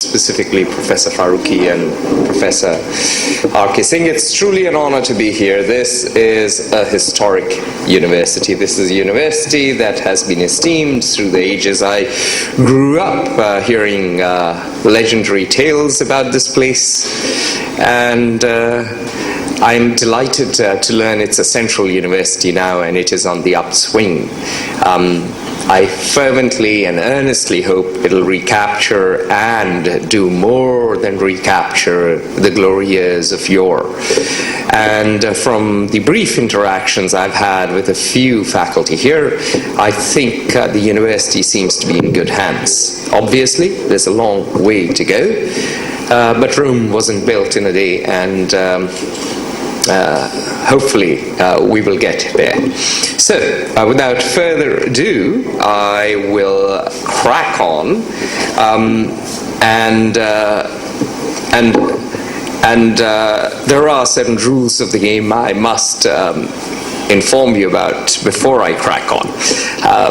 specifically Professor Farooqi and Professor R.K. Singh. It's truly an honor to be here. This is a historic university. This is a university that has been esteemed through the ages. I grew up hearing legendary tales about this place, and I'm delighted to learn it's a central university now, and it is on the upswing. I fervently and earnestly hope it'll recapture and do more than recapture the glory years of yore. And from the brief interactions I've had with a few faculty here, I think the university seems to be in good hands. Obviously, there's a long way to go, but Rome wasn't built in a day, and hopefully we will get there. So, without further ado, I will crack on, and there are certain rules of the game I must inform you about before I crack on.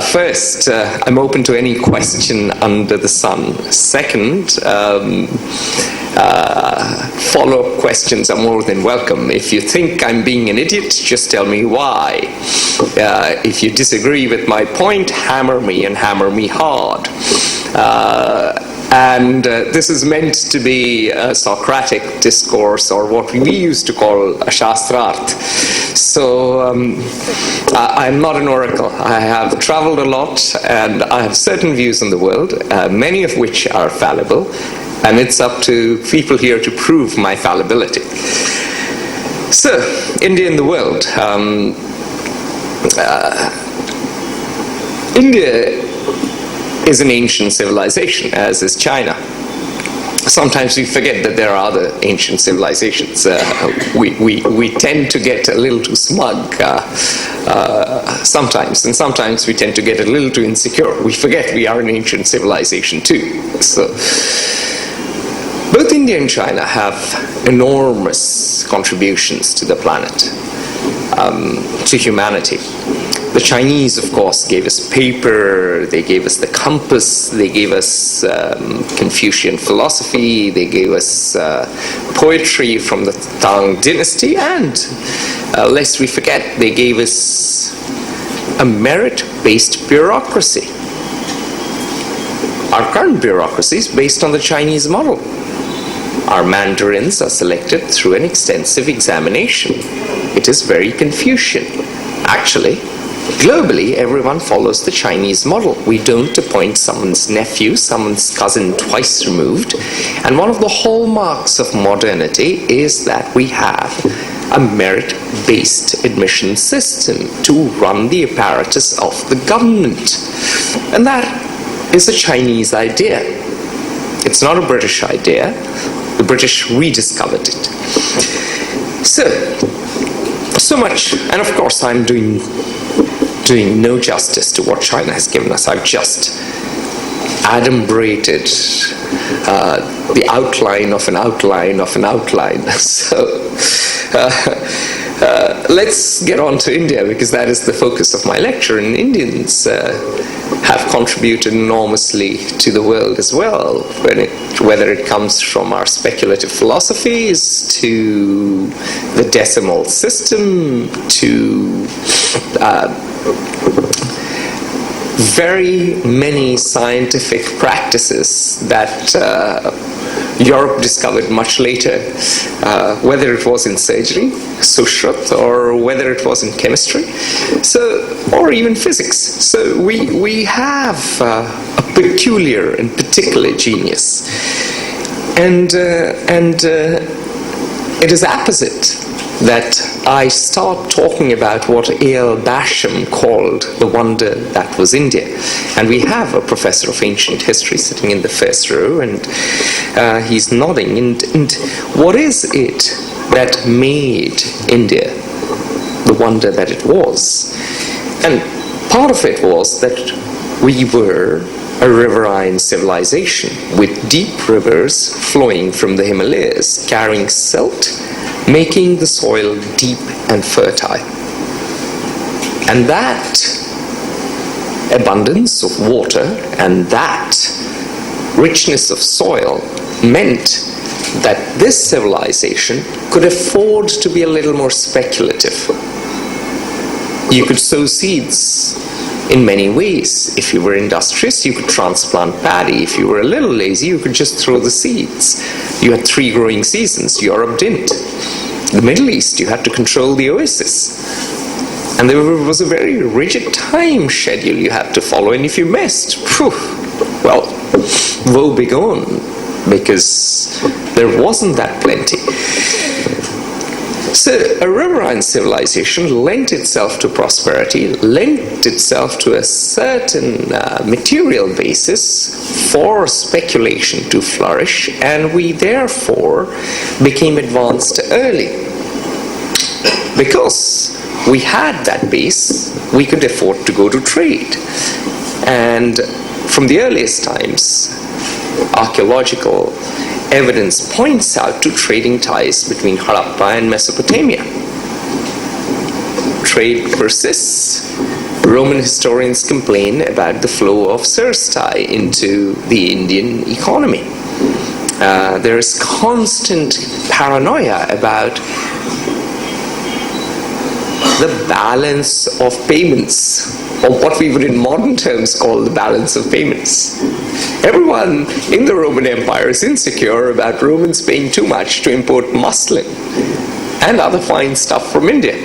First, I'm open to any question under the sun. Second, follow-up questions are more than welcome. If you think I'm being an idiot, just tell me why. If you disagree with my point, hammer me, and hammer me hard. This is meant to be a Socratic discourse, or what we used to call a Shastrarth. So I'm not an oracle. I have traveled a lot, and I have certain views on the world, many of which are fallible, and it's up to people here to prove my fallibility. So, India in the world. India is an ancient civilization, as is China. Sometimes we forget that there are other ancient civilizations. We tend to get a little too smug sometimes, and sometimes we tend to get a little too insecure. We forget we are an ancient civilization too. So, both India and China have enormous contributions to the planet, to humanity. The Chinese, of course, gave us paper, they gave us the compass, they gave us Confucian philosophy, they gave us poetry from the Tang dynasty, and lest we forget, they gave us a merit-based bureaucracy. Our current bureaucracy is based on the Chinese model. Our mandarins are selected through an extensive examination. It is very Confucian. Actually, globally, everyone follows the Chinese model. We don't appoint someone's nephew, someone's cousin twice removed. And one of the hallmarks of modernity is that we have a merit-based admission system to run the apparatus of the government. And that is a Chinese idea. It's not a British idea. The British rediscovered it. So much, and of course I'm doing no justice to what China has given us. I've just adumbrated the outline of an outline of an outline. So let's get on to India, because that is the focus of my lecture, and Indians have contributed enormously to the world as well, whether it comes from our speculative philosophies, to the decimal system, to very many scientific practices that Europe discovered much later, whether it was in surgery, Sushruth, or whether it was in chemistry, or even physics. So we have a peculiar and particular genius, and it is apposite that I start talking about what A.L. Basham called the wonder that was India. And we have a professor of ancient history sitting in the first row, and he's nodding. And what is it that made India the wonder that it was? And part of it was that we were a riverine civilization with deep rivers flowing from the Himalayas, carrying silt, making the soil deep and fertile. And that abundance of water and that richness of soil meant that this civilization could afford to be a little more speculative. You could sow seeds in many ways. If you were industrious, you could transplant paddy. If you were a little lazy, you could just throw the seeds. You had 3 growing seasons. Europe didn't. The Middle East, you had to control the oasis. And there was a very rigid time schedule you had to follow, and if you missed, well, woe begone, because there wasn't that plenty. So a riverine civilization lent itself to prosperity, lent itself to a certain material basis for speculation to flourish, and we therefore became advanced early. Because we had that base, we could afford to go to trade. And from the earliest times, archaeological evidence points out to trading ties between Harappa and Mesopotamia. Trade persists. Roman historians complain about the flow of serstae into the Indian economy. There is constant paranoia about the balance of payments, or what we would in modern terms call the balance of payments. Everyone in the Roman Empire is insecure about Romans paying too much to import muslin and other fine stuff from India.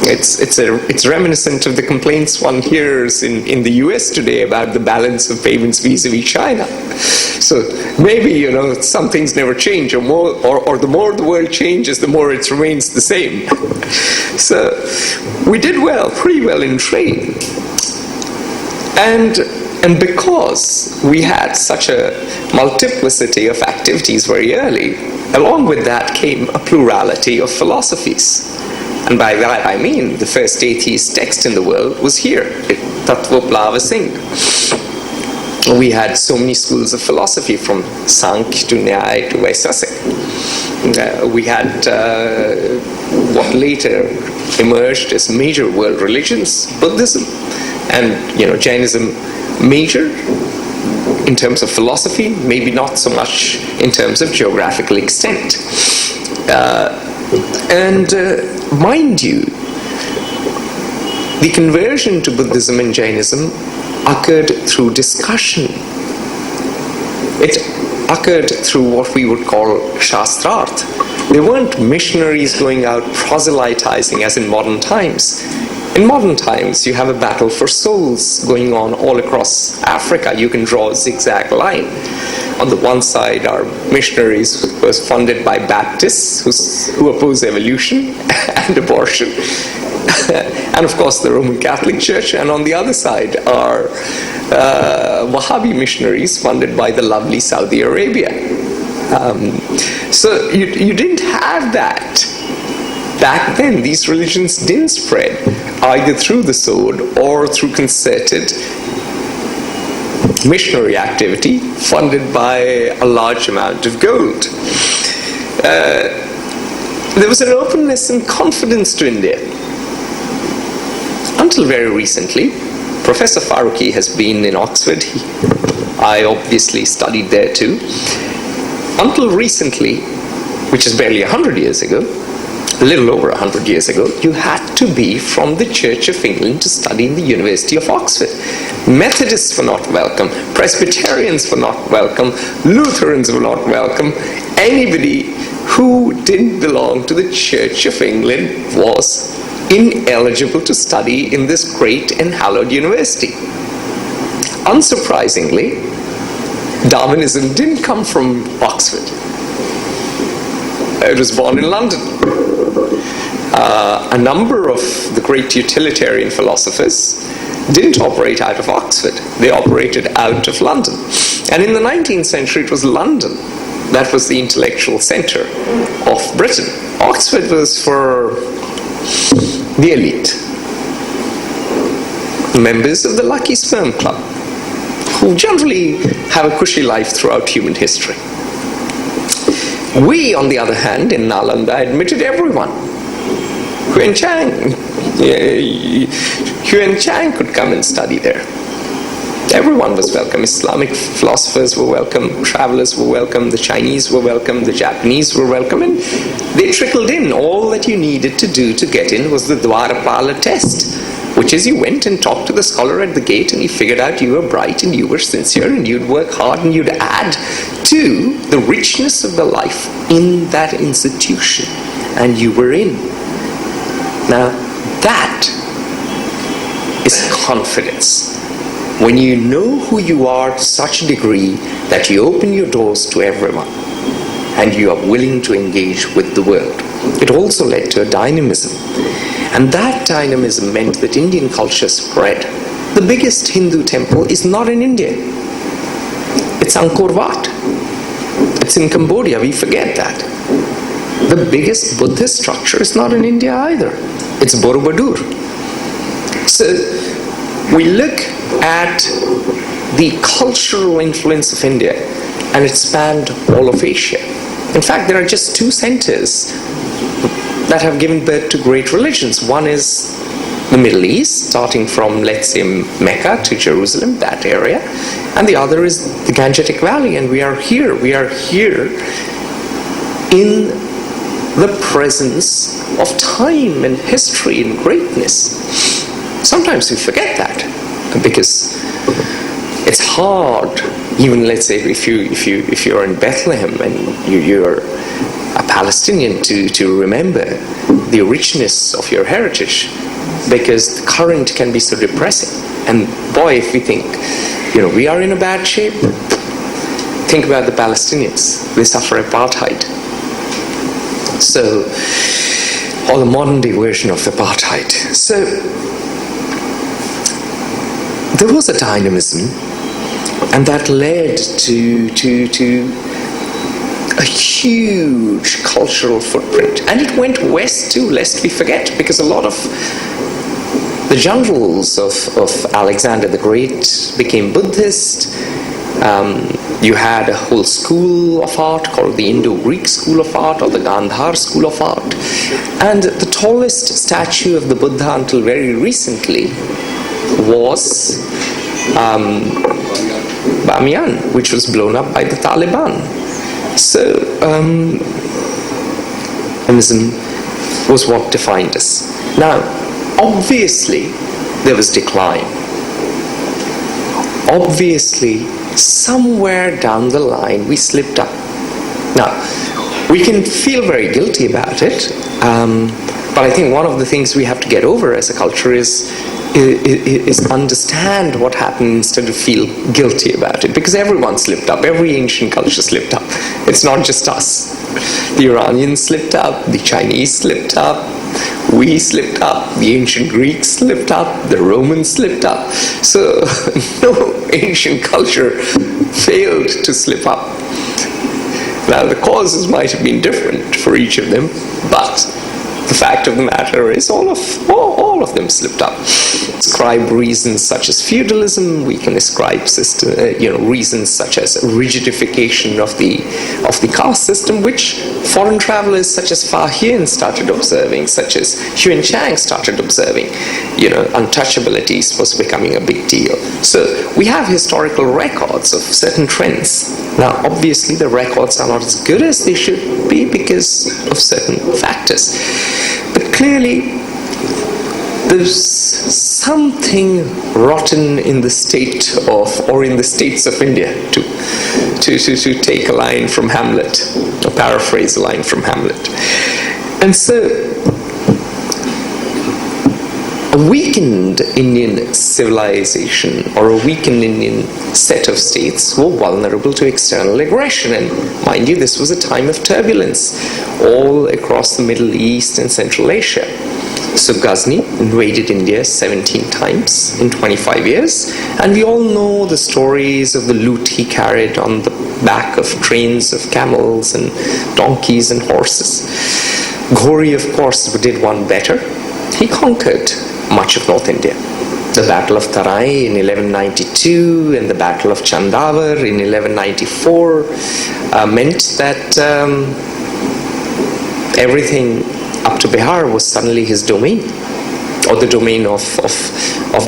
It's reminiscent of the complaints one hears in the US today about the balance of payments vis-a-vis China. So maybe, some things never change, or the more the world changes, the more it remains the same. So we did pretty well in trade. And because we had such a multiplicity of activities very early, along with that came a plurality of philosophies. And by that I mean the first atheist text in the world was here, Singh. We had so many schools of philosophy, from Singh to Nyaya to Vaisasik. We had what later emerged as major world religions, Buddhism and Jainism, major in terms of philosophy, maybe not so much in terms of geographical extent. Mind you, the conversion to Buddhism and Jainism occurred through discussion. It occurred through what we would call Shastrarth. There weren't missionaries going out proselytizing as in modern times. In modern times, you have a battle for souls going on all across Africa. You can draw a zigzag line. On the one side are missionaries who was funded by Baptists who oppose evolution and abortion, and of course the Roman Catholic Church. And on the other side are Wahhabi missionaries funded by the lovely Saudi Arabia. So you didn't have that. Back then, these religions didn't spread either through the sword or through concerted missionary activity funded by a large amount of gold. There was an openness and confidence to India. Until very recently, Professor Farooqi has been in Oxford. I obviously studied there too. Until recently, which is barely 100 years ago, a little over 100 years ago, you had to be from the Church of England to study in the University of Oxford. Methodists were not welcome, Presbyterians were not welcome, Lutherans were not welcome. Anybody who didn't belong to the Church of England was ineligible to study in this great and hallowed university. Unsurprisingly, Darwinism didn't come from Oxford. It was born in London. A number of the great utilitarian philosophers didn't operate out of Oxford. They operated out of London. And in the 19th century, it was London that was the intellectual center of Britain. Oxford was for the elite, members of the Lucky Sperm Club, who generally have a cushy life throughout human history. We, on the other hand, in Nalanda, admitted everyone. Huan Chang could come and study there. Everyone was welcome. Islamic philosophers were welcome, travelers were welcome, the Chinese were welcome, the Japanese were welcome, and they trickled in. All that you needed to do to get in was the Dwarapala test, which is you went and talked to the scholar at the gate and he figured out you were bright and you were sincere and you'd work hard and you'd add to the richness of the life in that institution, and you were in. Now, that is confidence. When you know who you are to such a degree that you open your doors to everyone and you are willing to engage with the world. It also led to a dynamism. And that dynamism meant that Indian culture spread. The biggest Hindu temple is not in India. It's Angkor Wat. It's in Cambodia. We forget that. The biggest Buddhist structure is not in India either. It's Borobudur. So we look at the cultural influence of India, and it spanned all of Asia. In fact, there are just two centers that have given birth to great religions. One is the Middle East, starting from, let's say, Mecca to Jerusalem, that area, and the other is the Gangetic Valley, and we are here in the presence of time and history and greatness. Sometimes we forget that, because it's hard, even let's say if you're in Bethlehem and you're a Palestinian, to remember the richness of your heritage, because the current can be so depressing. And boy, if we think, we are in a bad shape, think about the Palestinians. They suffer apartheid. So, or the modern day version of apartheid. So, there was a dynamism, and that led to a huge cultural footprint. And it went west too, lest we forget, because a lot of the jungles of Alexander the Great became Buddhist. You had a whole school of art called the Indo-Greek School of Art, or the Gandhar School of Art. And the tallest statue of the Buddha until very recently was Bamiyan, which was blown up by the Taliban. So, Islam was what defined us. Now, obviously, there was decline. Obviously, somewhere down the line, we slipped up. Now, we can feel very guilty about it, but I think one of the things we have to get over as a culture is understand what happened instead of feel guilty about it, because everyone slipped up. Every ancient culture slipped up. It's not just us. The Iranians slipped up, the Chinese slipped up, we slipped up, the ancient Greeks slipped up, the Romans slipped up. So no ancient culture failed to slip up. Now, the causes might have been different for each of them, but the fact of the matter is all of them slipped up. Ascribe reasons such as feudalism. We can ascribe reasons such as rigidification of the caste system, which foreign travelers such as Fa Hien started observing, such as Huan Chang started observing. Untouchability was becoming a big deal. So we have historical records of certain trends. Now, obviously, the records are not as good as they should be because of certain factors. But clearly, there's something rotten in the state of, or in the states of India, to take a line from Hamlet, or paraphrase a line from Hamlet. And so, a weakened Indian civilization or a weakened Indian set of states were vulnerable to external aggression. And mind you, this was a time of turbulence all across the Middle East and Central Asia. So Ghazni invaded India 17 times in 25 years, and we all know the stories of the loot he carried on the back of trains of camels and donkeys and horses. Ghori, of course, did one better. He conquered much of North India. The Battle of Tarai in 1192 and the Battle of Chandavar in 1194 meant that everything up to Bihar was suddenly his domain. or the domain of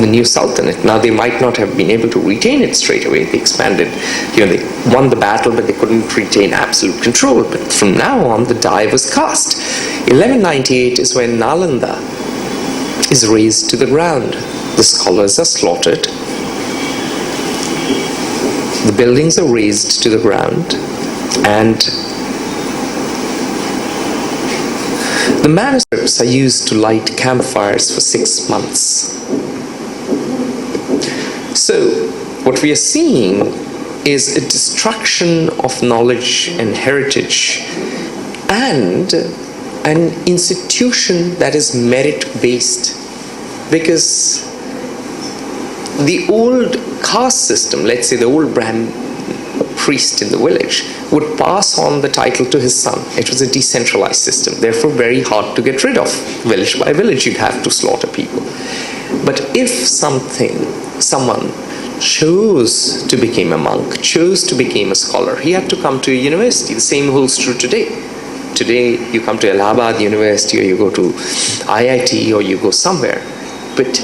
the new sultanate. Now they might not have been able to retain it straight away. They expanded, they won the battle, but they couldn't retain absolute control. But from now on, the die was cast. 1198 is when Nalanda is razed to the ground. The scholars are slaughtered. The buildings are razed to the ground, and the manuscripts are used to light campfires for 6 months. So, what we are seeing is a destruction of knowledge and heritage, and an institution that is merit-based, because the old caste system, let's say the old Brahmin priest in the village, would pass on the title to his son. It was a decentralized system, therefore very hard to get rid of. Village by village, you'd have to slaughter people. But if someone chose to become a monk, chose to become a scholar, he had to come to a university. The same holds true today. Today, you come to Allahabad University, or you go to IIT, or you go somewhere. But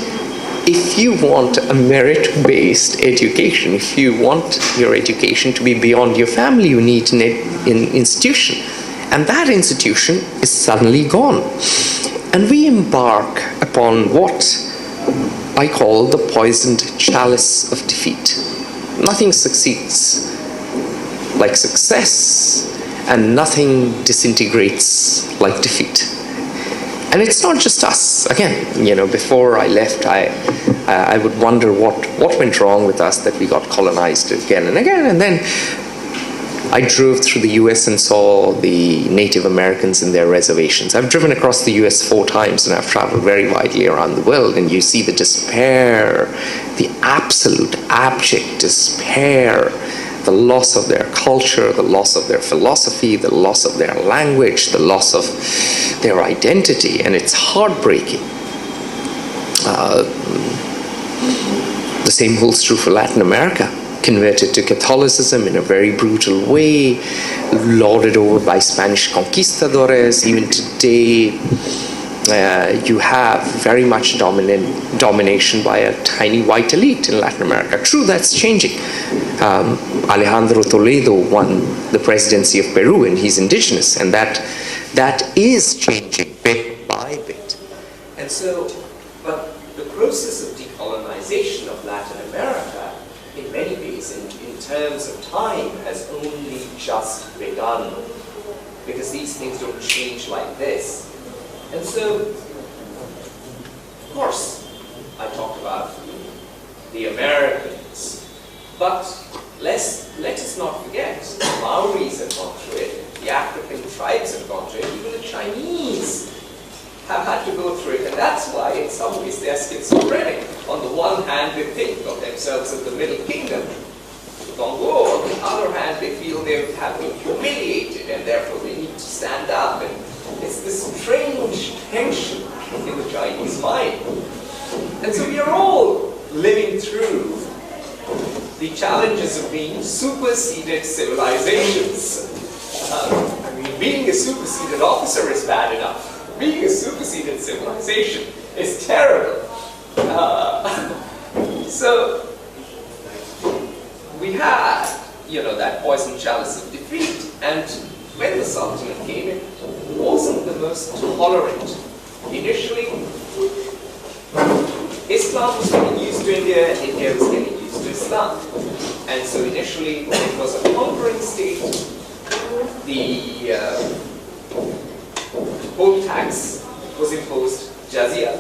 if you want a merit-based education, if you want your education to be beyond your family, you need an institution. And that institution is suddenly gone. And we embark upon what I call the poisoned chalice of defeat. Nothing succeeds like success, and nothing disintegrates like defeat. And it's not just us. Again, before I left, I would wonder what went wrong with us that we got colonized again and again. And then I drove through the US and saw the Native Americans in their reservations. I've driven across the US 4 times, and I've traveled very widely around the world, and you see the despair, the absolute abject despair, the loss of their culture, the loss of their philosophy, the loss of their language, the loss of their identity, and it's heartbreaking. The same holds true for Latin America. Converted to Catholicism in a very brutal way, lorded over by Spanish conquistadores. Even today, you have very much domination by a tiny white elite in Latin America. True, that's changing. Alejandro Toledo won the presidency of Peru, and he's indigenous, and that is changing bit by bit. And so, but the process of decolonization of Latin America, in many ways, in terms of time, has only just begun, because these things don't change like this. And so, of course, I talked about the Americans, but let us not forget, the Maoris have gone through it, the African tribes have gone through it, even the Chinese have had to go through it, and that's why in some ways they're schizophrenic. On the one hand, they think of themselves as the Middle Kingdom, Congo. On the other hand, they feel they have been humiliated, and therefore they need to stand up. And it's this strange tension in the Chinese mind. And so we are all living through the challenges of being superseded civilizations. Being a superseded officer is bad enough. Being a superseded civilization is terrible. So we had, that poison chalice of defeat, and when the Sultanate came, it wasn't the most tolerant. Initially, Islam was getting used to India, and India was getting used to Islam. And so initially, when it was a conquering state, the poll tax was imposed, jizya,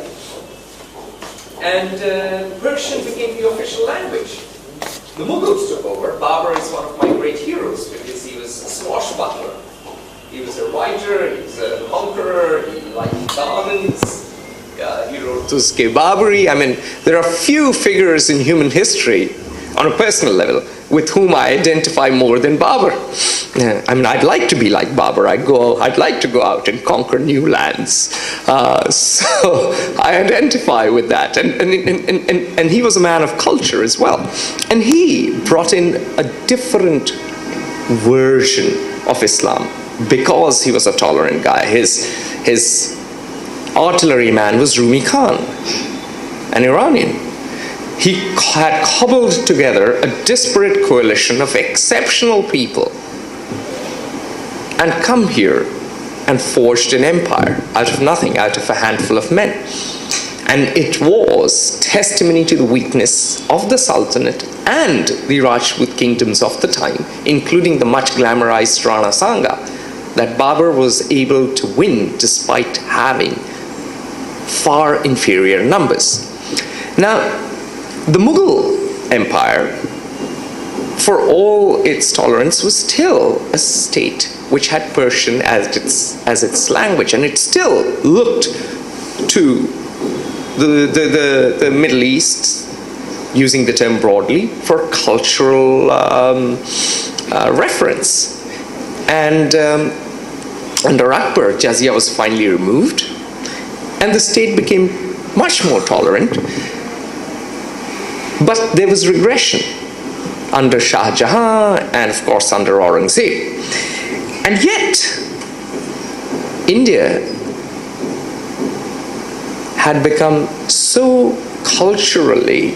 and Persian became the official language. The Mughals took over. Babur is one of my great heroes because he was a swashbuckler. He was a writer, he was a conqueror, he liked diamonds, he wrote Tuske Baburi. I mean, there are few figures in human history on a personal level with whom I identify more than Babur. I mean, I'd like to be like Babur. I'd like to go out and conquer new lands. So I identify with that. And he was a man of culture as well. And he brought in a different version of Islam because he was a tolerant guy. His artilleryman was Rumi Khan, an Iranian. He had cobbled together a disparate coalition of exceptional people and come here and forged an empire out of nothing, out of a handful of men. And it was testimony to the weakness of the Sultanate and the Rajput kingdoms of the time, including the much glamorized Rana Sanga, that Babur was able to win despite having far inferior numbers. Now, the Mughal Empire, for all its tolerance, was still a state which had Persian as its language, and it still looked to the Middle East, using the term broadly, for cultural reference. And under Akbar, jizya was finally removed, and the state became much more tolerant. But there was regression under Shah Jahan and, of course, under Aurangzeb. And yet, India had become so culturally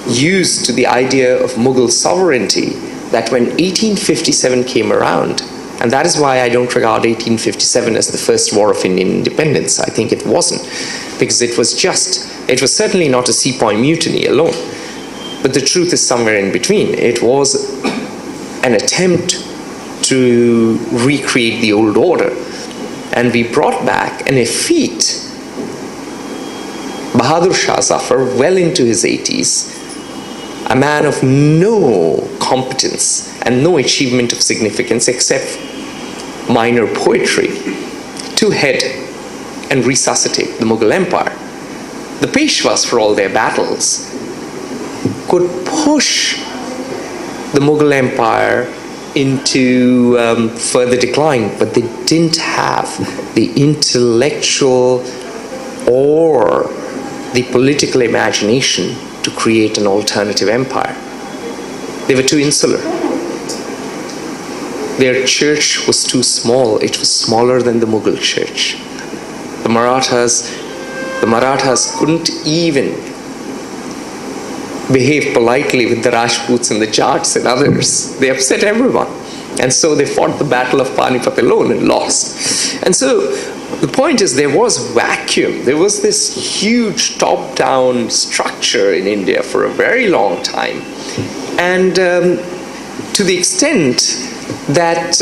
used to the idea of Mughal sovereignty that when 1857 came around, and that is why I don't regard 1857 as the first war of Indian independence. I think it wasn't, because it was certainly not a sepoy mutiny alone. But the truth is somewhere in between. It was an attempt to recreate the old order. And we brought back an effete Bahadur Shah Zafar, well into his 80s, a man of no competence and no achievement of significance except minor poetry, to head and resuscitate the Mughal Empire. The Peshwas, for all their battles, could push the Mughal Empire into further decline, but they didn't have the intellectual or the political imagination to create an alternative empire. They were too insular. Their church was too small. It was smaller than the Mughal church. The Marathas couldn't even behave politely with the Rajputs and the Jats and others. They upset everyone. And so they fought the Battle of Panipat alone and lost. And so the point is, there was vacuum. There was this huge top-down structure in India for a very long time. And to the extent that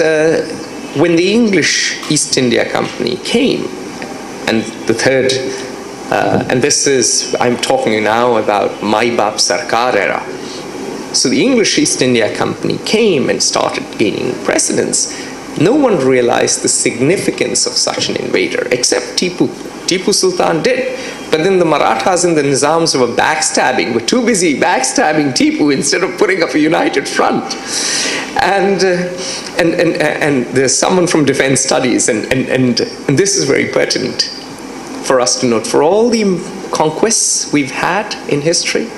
when the English East India Company came, and the third, and this is, I'm talking now about Mai Bap Sarkar era. So the English East India Company came and started gaining precedence. No one realized the significance of such an invader, except Tipu. Tipu Sultan did. But then the Marathas and the Nizams were backstabbing, were too busy backstabbing Tipu instead of putting up a united front. And there's someone from Defense Studies, and this is very pertinent for us to note. For all the conquests we've had in history,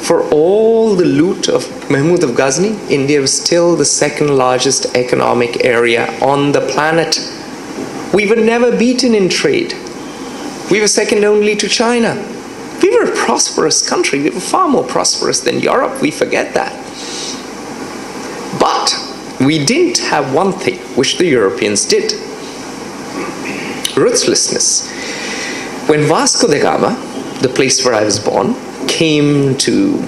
for all the loot of Mahmud of Ghazni, India was still the second largest economic area on the planet. We were never beaten in trade. We were second only to China. We were a prosperous country. We were far more prosperous than Europe. We forget that. But we didn't have one thing which the Europeans did: ruthlessness. When Vasco da Gama, the place where I was born, came to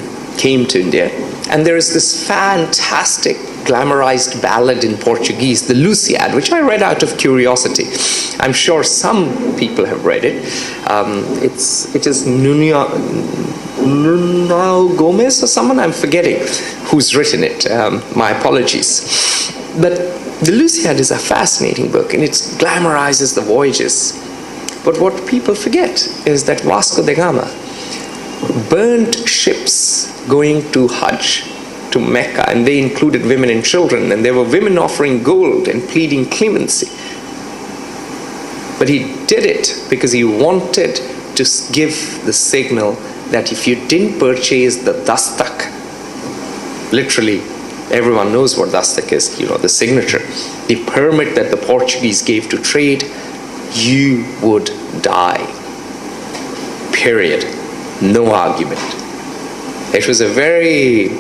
India, and there is this fantastic glamorized ballad in Portuguese, the Lusiad, which I read out of curiosity. I'm sure some people have read it. It is Nuno Gomez or someone, I'm forgetting who's written it. My apologies. But the Lusiad is a fascinating book, and it glamorizes the voyages. But what people forget is that Vasco da Gama burned ships going to Hajj, to Mecca, and they included women and children, and there were women offering gold and pleading clemency. But he did it because he wanted to give the signal that if you didn't purchase the dastak, literally everyone knows what dastak is, the signature, the permit that the Portuguese gave to trade, you would die. Period. No argument. It was a very,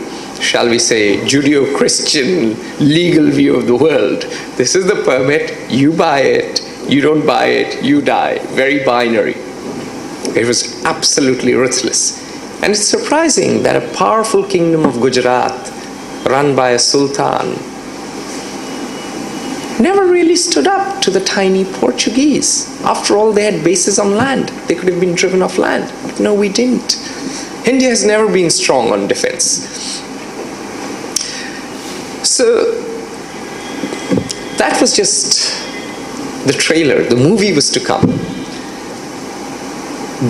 shall we say, Judeo-Christian legal view of the world. This is the permit, you buy it, you don't buy it, you die. Very binary. It was absolutely ruthless. And it's surprising that a powerful kingdom of Gujarat, run by a sultan, never really stood up to the tiny Portuguese. After all, they had bases on land. They could have been driven off land. But no, we didn't. India has never been strong on defense. So that was just the trailer. The movie was to come.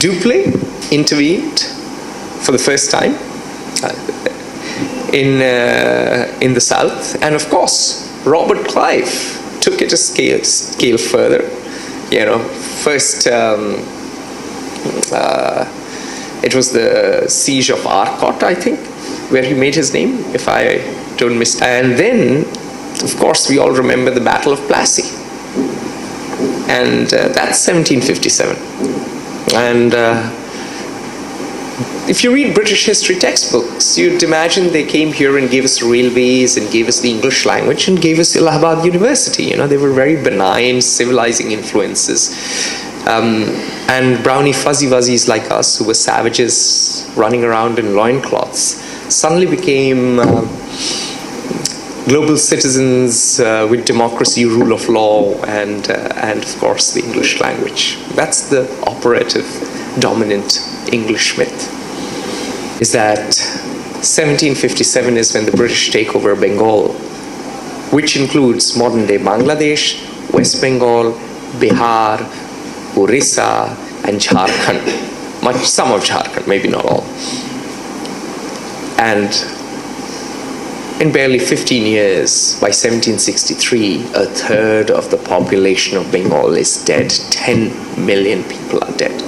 Dupleix intervened for the first time in the south, and of course Robert Clive took it a scale further. You know, first it was the siege of Arcot, I think, where he made his name, if I don't miss. And then, of course, we all remember the Battle of Plassey, and that's 1757. And if you read British history textbooks, you'd imagine they came here and gave us railways and gave us the English language and gave us Allahabad University. You know, they were very benign, civilizing influences. And brownie fuzzy wuzzies like us, who were savages running around in loincloths, suddenly became global citizens with democracy, rule of law, and of course the English language. That's the operative, dominant English myth. Is that 1757 is when the British take over Bengal, which includes modern-day Bangladesh, West Bengal, Bihar, Orissa, and Jharkhand. Some of Jharkhand, maybe not all. And in barely 15 years, by 1763, a third of the population of Bengal is dead. 10 million people are dead.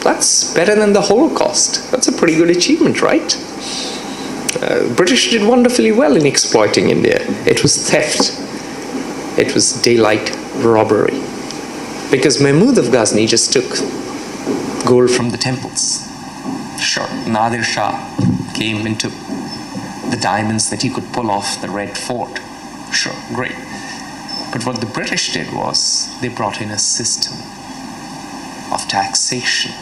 That's better than the Holocaust. That's a pretty good achievement, right? British did wonderfully well in exploiting India. It was theft. It was daylight robbery. Because Mahmud of Ghazni just took gold from the temples. Sure, Nadir Shah came and took the diamonds that he could pull off the Red Fort. Sure, great. But what the British did was they brought in a system of taxation.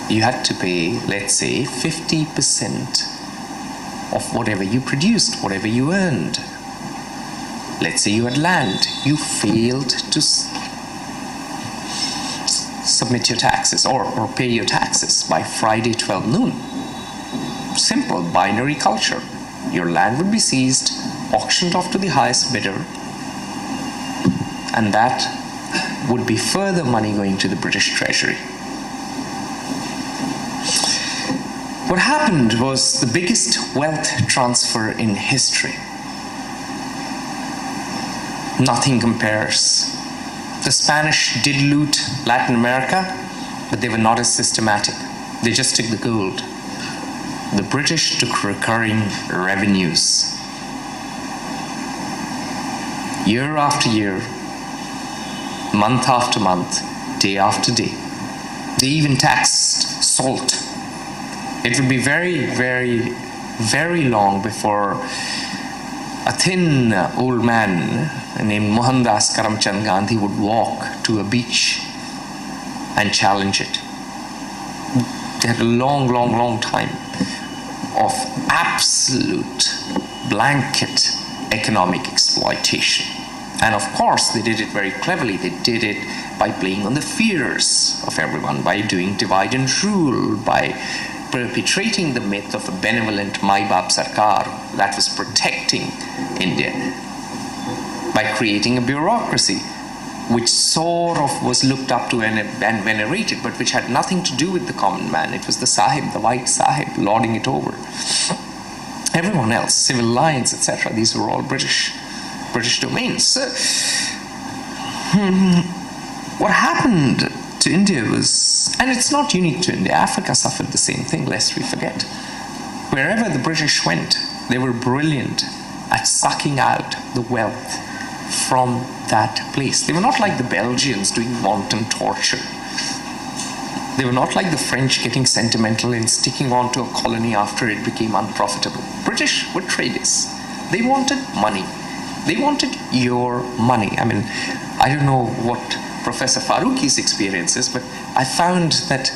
You had to pay, let's say, 50% of whatever you produced, whatever you earned. Let's say you had land. You failed to submit your taxes or pay your taxes by Friday 12 noon. Simple binary culture. Your land would be seized, auctioned off to the highest bidder, and that would be further money going to the British Treasury. What happened was the biggest wealth transfer in history. Nothing compares. The Spanish did loot Latin America, but they were not as systematic. They just took the gold. The British took recurring revenues. Year after year, month after month, day after day. They even taxed salt. It would be very, very, very long before a thin old man named Mohandas Karamchand Gandhi would walk to a beach and challenge it. They had a long, long, long time of absolute blanket economic exploitation. And of course, they did it very cleverly. They did it by playing on the fears of everyone, by doing divide and rule, by perpetrating the myth of a benevolent Mai Baap Sarkar that was protecting India, by creating a bureaucracy which sort of was looked up to and venerated, but which had nothing to do with the common man. It was the Sahib, the white Sahib, lording it over. Everyone else, civil lines, etc., these were all British domains. So, what happened to India was, and it's not unique to India, Africa suffered the same thing, lest we forget. Wherever the British went, they were brilliant at sucking out the wealth from that place. They were not like the Belgians doing wanton torture. They were not like the French getting sentimental and sticking on to a colony after it became unprofitable. British were traders. They wanted money. They wanted your money. I mean, I don't know what Professor Farooqi's experience is, but I found that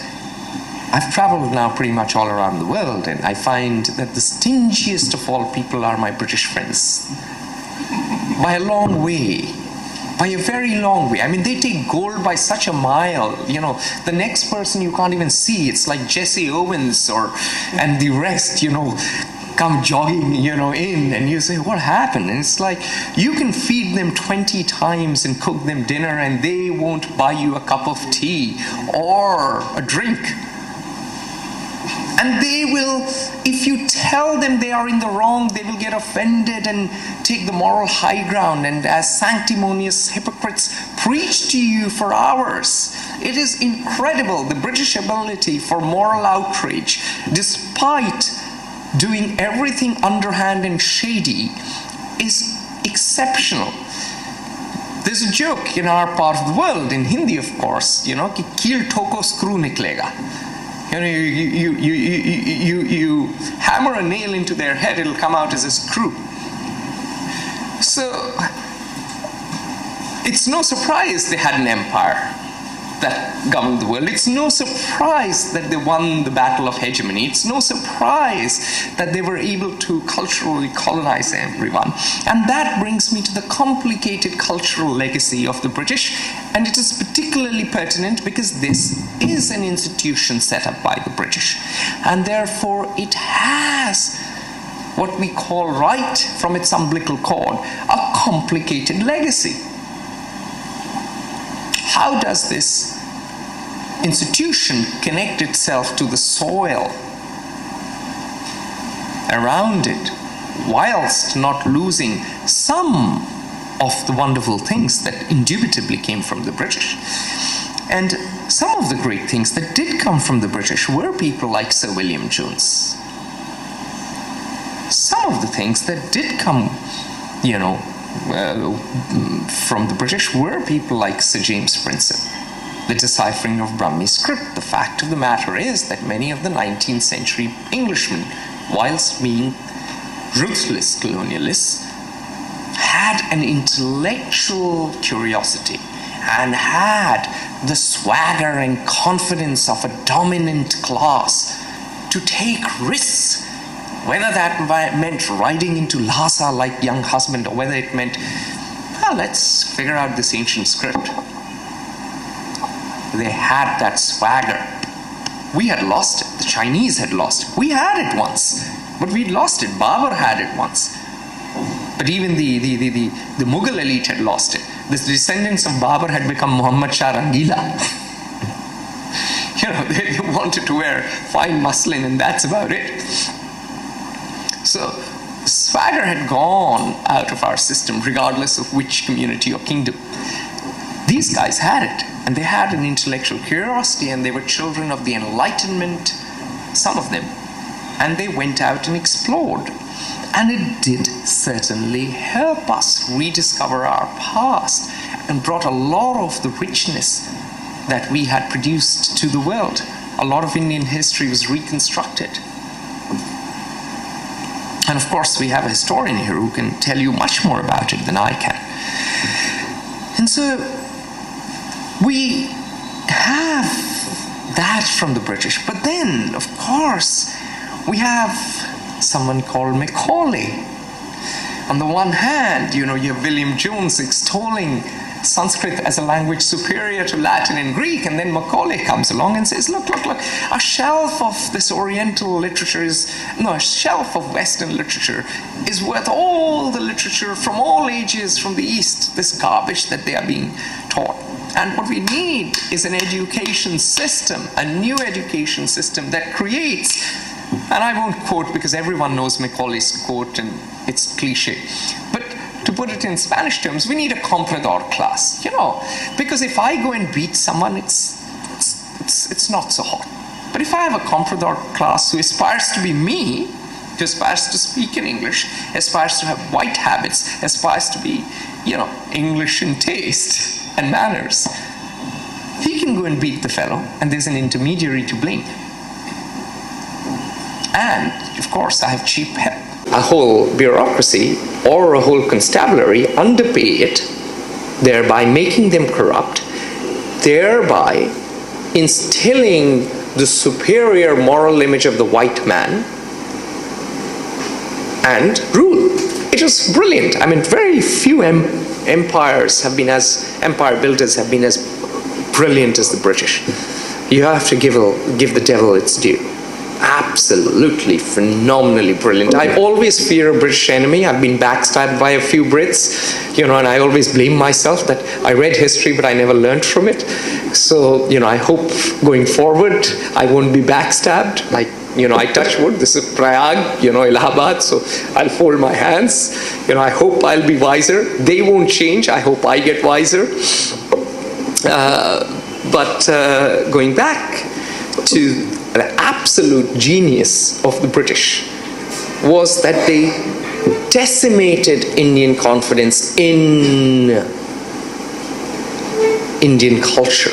I've traveled now pretty much all around the world, and I find that the stingiest of all people are my British friends. By a long way. By a very long way. I mean, they take gold by such a mile. You know, the next person you can't even see. It's like Jesse Owens and the rest, you know, come jogging, you know, in, and you say, what happened? And it's like, you can feed them 20 times and cook them dinner, and they won't buy you a cup of tea or a drink. And they will, if you tell them they are in the wrong, they will get offended and take the moral high ground, and as sanctimonious hypocrites preach to you for hours. It is incredible, the British ability for moral outrage, despite doing everything underhand and shady, is exceptional. There's a joke in our part of the world, in Hindi of course, you know, ki keel thoko screw niklega. You know, you hammer a nail into their head, it'll come out as a screw. So it's no surprise they had an empire that governed the world. It's no surprise that they won the battle of hegemony. It's no surprise that they were able to culturally colonize everyone. And that brings me to the complicated cultural legacy of the British. And it is particularly pertinent because this is an institution set up by the British. And therefore it has what we call, right from its umbilical cord, a complicated legacy. How does this institution connect itself to the soil around it, whilst not losing some of the wonderful things that indubitably came from the British? And some of the great things that did come from the British were people like Sir William Jones. Some of the things that did come, you know, from the British were people like Sir James Prinsep, the deciphering of Brahmi script. The fact of the matter is that many of the 19th century Englishmen, whilst being ruthless colonialists, had an intellectual curiosity and had the swagger and confidence of a dominant class to take risks, whether that meant riding into Lhasa like young husband, or whether it meant, well, let's figure out this ancient script. They had that swagger. We had lost it. The Chinese had lost it. We had it once, but we'd lost it. Babur had it once. But even the Mughal elite had lost it. The descendants of Babur had become Muhammad Shah Rangila. You know, they wanted to wear fine muslin, and that's about it. So swagger had gone out of our system, regardless of which community or kingdom. These guys had it, and they had an intellectual curiosity, and they were children of the Enlightenment, some of them, and they went out and explored. And it did certainly help us rediscover our past and brought a lot of the richness that we had produced to the world. A lot of Indian history was reconstructed. And of course, we have a historian here who can tell you much more about it than I can. And so we have that from the British. But then, of course, we have someone called Macaulay. On the one hand, you know, you have William Jones extolling Sanskrit as a language superior to Latin and Greek, and then Macaulay comes along and says, look, a shelf of this Oriental literature a shelf of Western literature is worth all the literature from all ages from the East, this garbage that they are being taught. And what we need is an education system, a new education system that creates, and I won't quote because everyone knows Macaulay's quote and it's cliche, but to put it in Spanish terms, we need a comprador class, you know, because if I go and beat someone, it's not so hot. But if I have a comprador class who aspires to be me, who aspires to speak in English, aspires to have white habits, aspires to be, English in taste and manners, he can go and beat the fellow, and there's an intermediary to blame. And, of course, I have cheap help. A whole bureaucracy or a whole constabulary underpay it, thereby making them corrupt, thereby instilling the superior moral image of the white man and rule. It was brilliant. I mean, very few empire builders have been as brilliant as the British. You have to give the devil its due. Absolutely, phenomenally brilliant. I always fear a British enemy. I've been backstabbed by a few Brits, and I always blame myself that I read history, but I never learned from it. So, I hope going forward, I won't be backstabbed. I touch wood. This is Prayag, Allahabad, so I'll fold my hands. I hope I'll be wiser. They won't change. I hope I get wiser. But going back to the absolute genius of the British was that they decimated Indian confidence in Indian culture.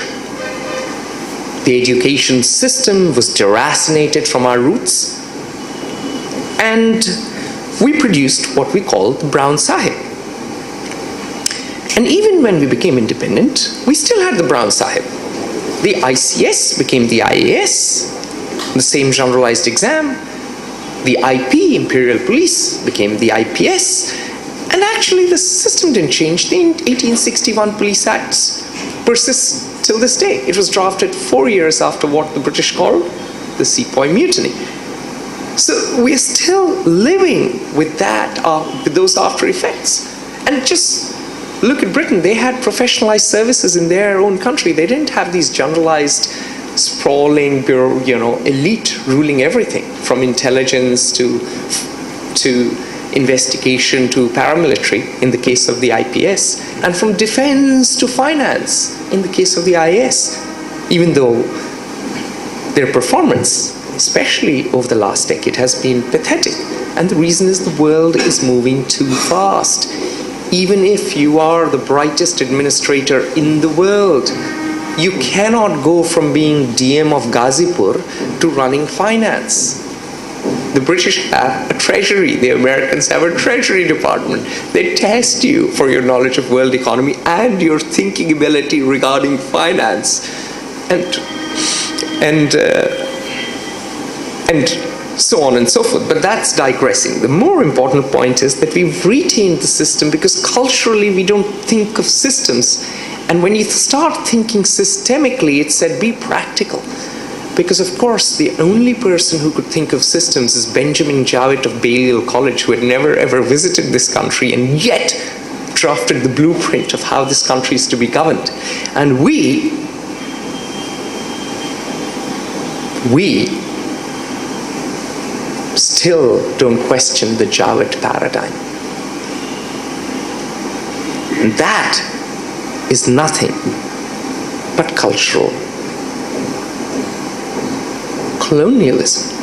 The education system was deracinated from our roots, and we produced what we call the Brown Sahib. And even when we became independent, we still had the Brown Sahib. The ICS became the IAS, the same generalized exam. The IP, Imperial Police, became the IPS. And actually the system didn't change. The 1861 Police Acts persists till this day. It was drafted 4 years after what the British called the Sepoy Mutiny. So we're still living with that, with those after effects. And just look at Britain. They had professionalized services in their own country. They didn't have these generalized, sprawling, elite ruling everything, from intelligence to investigation to paramilitary in the case of the IPS, and from defense to finance in the case of the IAS, even though their performance, especially over the last decade, has been pathetic. And the reason is the world is moving too fast. Even if you are the brightest administrator in the world, you cannot go from being DM of Ghazipur to running finance. The British have a treasury. The Americans have a treasury department. They test you for your knowledge of world economy and your thinking ability regarding finance. And so on and so forth. But that's digressing. The more important point is that we've retained the system because culturally we don't think of systems. And when you start thinking systemically, it said be practical. Because of course, the only person who could think of systems is Benjamin Jowett of Balliol College, who had never ever visited this country and yet drafted the blueprint of how this country is to be governed. And we still don't question the Jowett paradigm. And that is nothing but cultural colonialism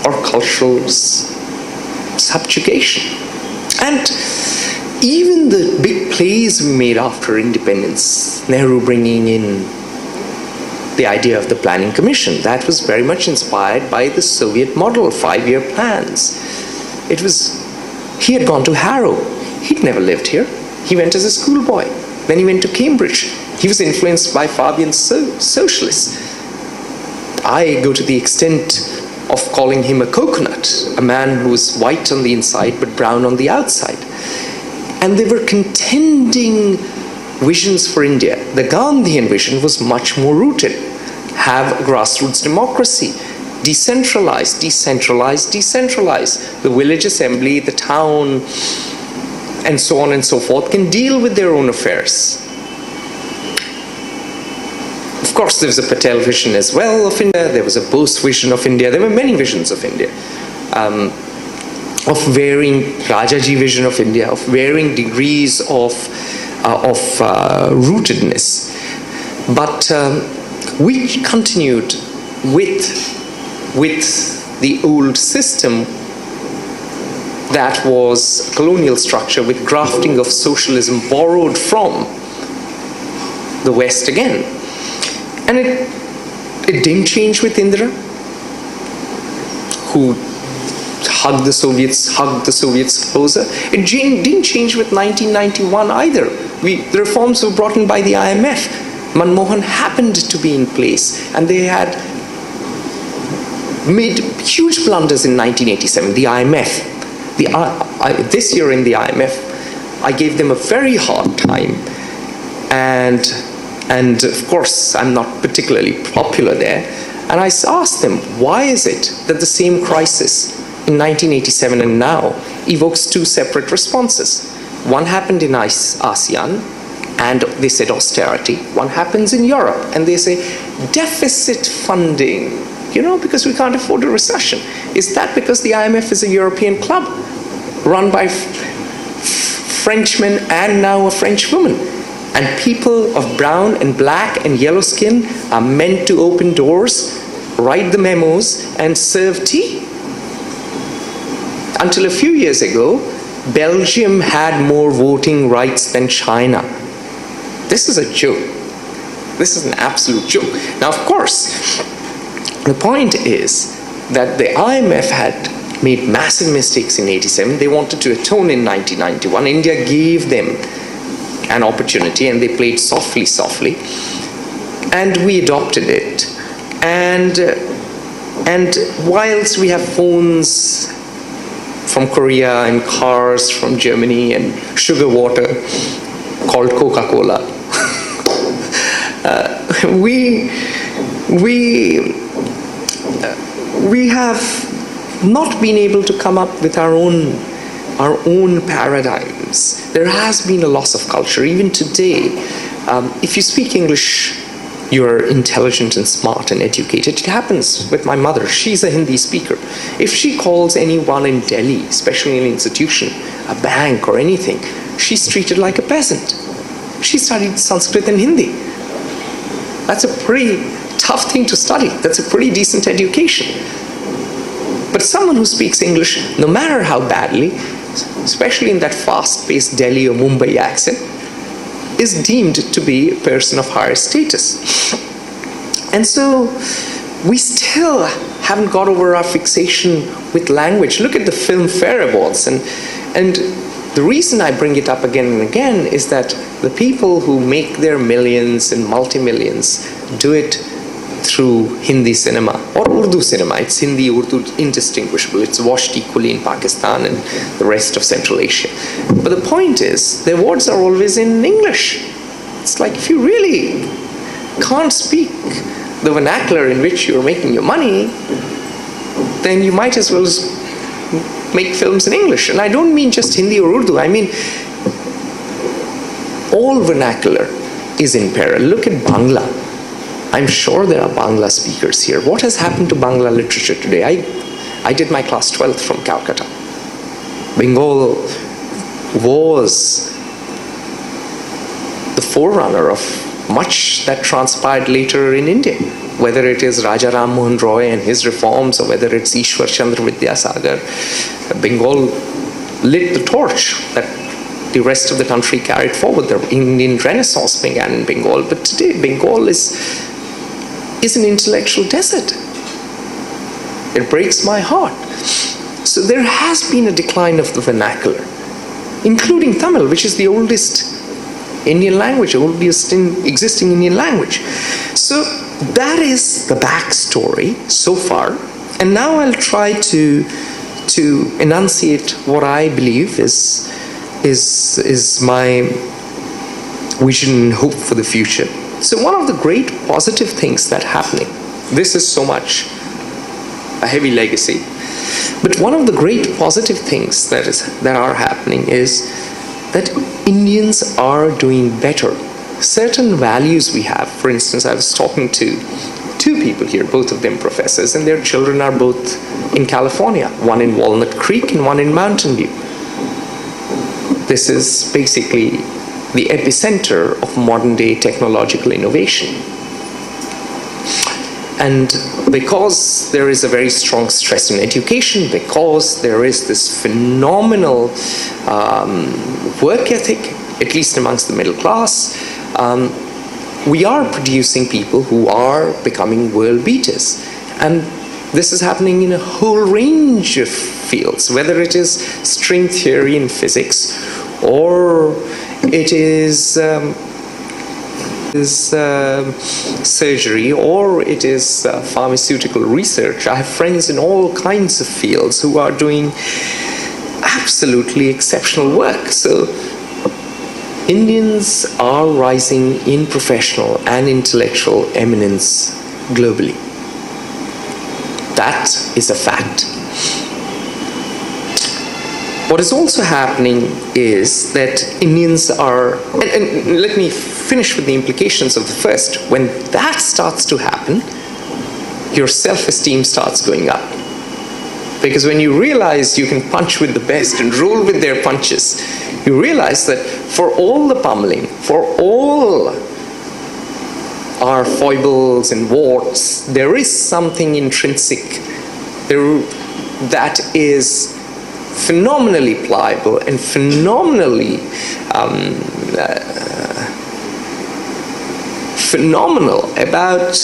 or cultural subjugation. And even the big plays we made after independence, Nehru bringing in the idea of the Planning Commission, that was very much inspired by the Soviet model, 5-year plans. He had gone to Harrow. He'd never lived here. He went as a schoolboy. Then he went to Cambridge. He was influenced by Fabian socialists. I go to the extent of calling him a coconut, a man who was white on the inside but brown on the outside. And they were contending visions for India. The Gandhian vision was much more rooted. Have grassroots democracy. Decentralize, decentralize, decentralize. The village assembly, the town, and so on and so forth can deal with their own affairs. Of course, there was a Patel vision as well of India. There was a Bose vision of India. There were many visions of India. Of varying, Rajaji vision of India, of varying degrees of rootedness. But we continued with the old system that was a colonial structure with grafting of socialism borrowed from the West again. And it didn't change with Indira, who hugged the Soviets closer. It didn't change with 1991 either. The reforms were brought in by the IMF. Manmohan happened to be in place, and they had made huge blunders in 1987. The IMF, this year in the IMF, I gave them a very hard time, and of course I'm not particularly popular there. And I asked them, why is it that the same crisis in 1987 and now evokes two separate responses? One happened in ASEAN, and they said austerity. One happens in Europe, and they say deficit funding, because we can't afford a recession. Is that because the IMF is a European club run by Frenchmen and now a French woman? And people of brown and black and yellow skin are meant to open doors, write the memos, and serve tea? Until a few years ago, Belgium had more voting rights than China. This is a joke. This is an absolute joke. Now, of course, the point is that the IMF had made massive mistakes in 87. They wanted to atone in 1991. India gave them an opportunity, and they played softly, and we adopted it. And whilst we have phones from Korea and cars from Germany and sugar water called Coca-Cola, we have not been able to come up with our own paradigms. There has been a loss of culture. Even today, if you speak English, you're intelligent and smart and educated. It happens with my mother. She's a Hindi speaker. If she calls anyone in Delhi, especially in an institution, a bank or anything, she's treated like a peasant. She studied Sanskrit and Hindi. That's a pretty tough thing to study. That's a pretty decent education. But someone who speaks English, no matter how badly, especially in that fast-paced Delhi or Mumbai accent, is deemed to be a person of higher status. And so we still haven't got over our fixation with language. Look at the Filmfare Awards. And the reason I bring it up again and again is that the people who make their millions and multi-millions do it through Hindi cinema or Urdu cinema. It's Hindi, Urdu, indistinguishable. It's washed equally in Pakistan and the rest of Central Asia. But the point is, the awards are always in English. It's like, if you really can't speak the vernacular in which you're making your money, then you might as well make films in English. And I don't mean just Hindi or Urdu. I mean, all vernacular is in peril. Look at Bangla. I'm sure there are Bangla speakers here. What has happened to Bangla literature today? I did my class 12th from Calcutta. Bengal was the forerunner of much that transpired later in India, whether it is Raja Ram Mohan Roy and his reforms, or whether it's Ishwar Chandra Vidyasagar. Bengal lit the torch that the rest of the country carried forward. The Indian Renaissance began in Bengal, but today Bengal is an intellectual desert. It breaks my heart. So there has been a decline of the vernacular, including Tamil, which is the oldest Indian language, oldest existing Indian language. So that is the backstory so far. And now I'll try to enunciate what I believe is my vision and hope for the future. So one of the great positive things that are happening, this is so much a heavy legacy, but one of the great positive things that are happening is that Indians are doing better. Certain values we have, for instance, I was talking to two people here, both of them professors, and their children are both in California, one in Walnut Creek and one in Mountain View. This is basically the epicenter of modern day technological innovation. And because there is a very strong stress on education, because there is this phenomenal work ethic, at least amongst the middle class, we are producing people who are becoming world beaters. And this is happening in a whole range of fields, whether it is string theory in physics, or it is surgery, or it is pharmaceutical research. I have friends in all kinds of fields who are doing absolutely exceptional work. So Indians are rising in professional and intellectual eminence globally. That is a fact. What is also happening is that Indians are, and let me finish with the implications of the first. When that starts to happen, your self-esteem starts going up. Because when you realize you can punch with the best and roll with their punches, you realize that for all the pummeling, for all our foibles and warts, there is something intrinsic there that is phenomenally pliable and phenomenally phenomenal about